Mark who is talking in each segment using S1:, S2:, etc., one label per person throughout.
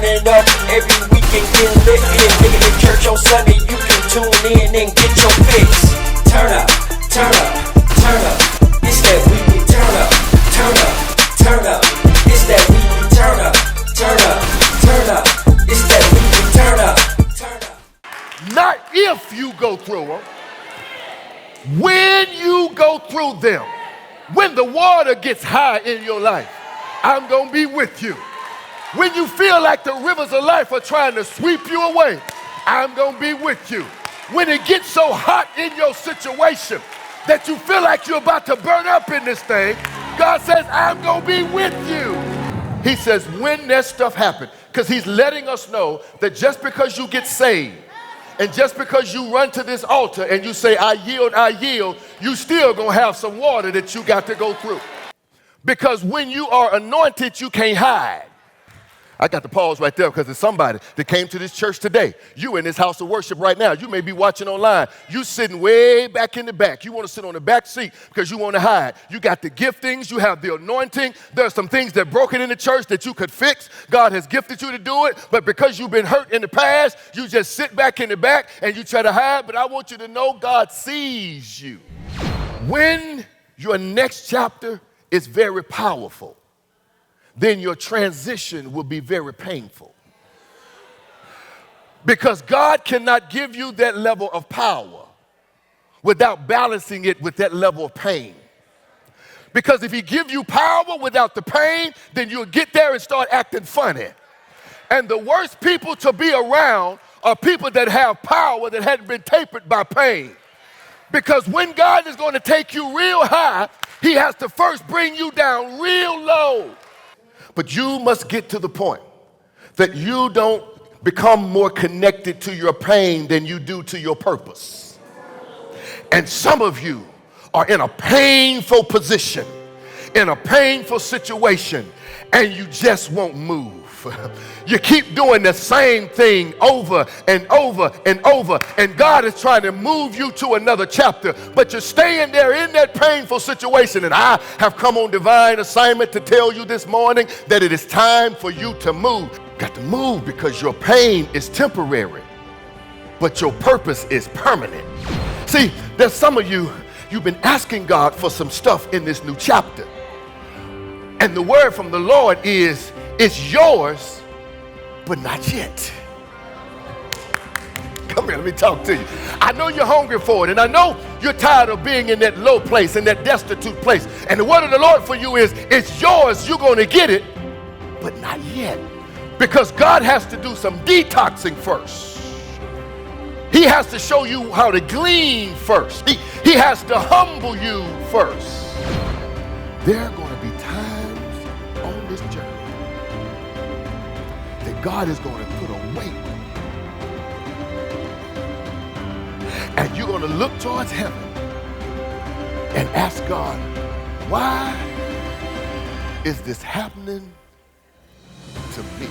S1: turning up every weekend, get lit. Nigga in church on Sunday, you can tune in and get your fix. Turn up, turn up, turn up. It's that weekly turn up, turn up, turn up. It's that weekly turn up, turn up, turn up. It's that weekly turn up, turn up.
S2: Not if you go through them, when you go through them. When the water gets high in your life, I'm gonna be with you. When you feel like the rivers of life are trying to sweep you away, I'm gonna be with you. When it gets so hot in your situation that you feel like you're about to burn up in this thing, God says, I'm gonna be with you. He says, when that stuff happens, because he's letting us know that just because you get saved, and just because you run to this altar and you say, I yield, you still gonna have some water that you got to go through. Because when you are anointed, you can't hide. I got to pause right there because there's somebody that came to this church today. You in this house of worship right now. You may be watching online. You sitting way back in the back. You want to sit on the back seat because you want to hide. You got the giftings. You have the anointing. There's some things that are broken in the church that you could fix. God has gifted you to do it. But because you've been hurt in the past, you just sit back in the back and you try to hide. But I want you to know God sees you. When your next chapter is very powerful, then your transition will be very painful. Because God cannot give you that level of power without balancing it with that level of pain. Because if he gives you power without the pain, then you'll get there and start acting funny. And the worst people to be around are people that have power that hadn't been tapered by pain. Because when God is going to take you real high, he has to first bring you down real low. But you must get to the point that you don't become more connected to your pain than you do to your purpose. And some of you are in a painful position, in a painful situation, and you just won't move. You keep doing the same thing over and over and over, and God is trying to move you to another chapter, but you're staying there in that painful situation. And I have come on divine assignment to tell you this morning that it is time for you to move. You got to move because your pain is temporary, but your purpose is permanent. See, there's some of you, you've been asking God for some stuff in this new chapter. And the word from the Lord is, it's yours, but not yet. Come here, let me talk to you. I know you're hungry for it, and I know you're tired of being in that low place, in that destitute place. And the word of the Lord for you is, it's yours, you're going to get it, but not yet. Because God has to do some detoxing first. He has to show you how to glean first. He has to humble you first. There are going to be times on this journey that God is going to put a weight on you. And you're going to look towards heaven and ask God, why is this happening to me?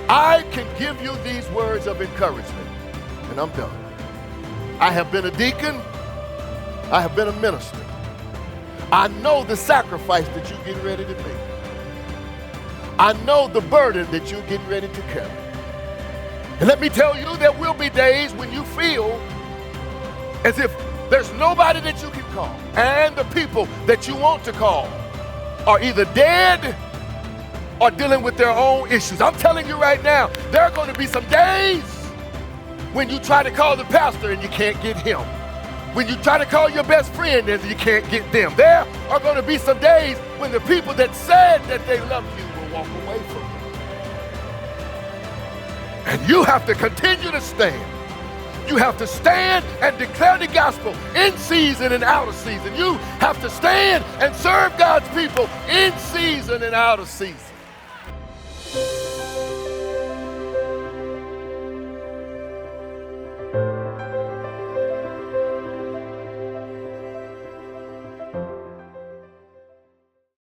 S2: I can give you these words of encouragement, and I'm done. I have been a deacon. I have been a minister. I know the sacrifice that you're getting ready to make. I know the burden that you're getting ready to carry. And let me tell you, there will be days when you feel as if there's nobody that you can call. And the people that you want to call are either dead or dealing with their own issues. I'm telling you right now, there are going to be some days when you try to call the pastor and you can't get him. When you try to call your best friend and you can't get them. There are going to be some days when the people that said that they love you will walk away from you. And you have to continue to stand. You have to stand and declare the gospel in season and out of season. You have to stand and serve God's people in season and out of season.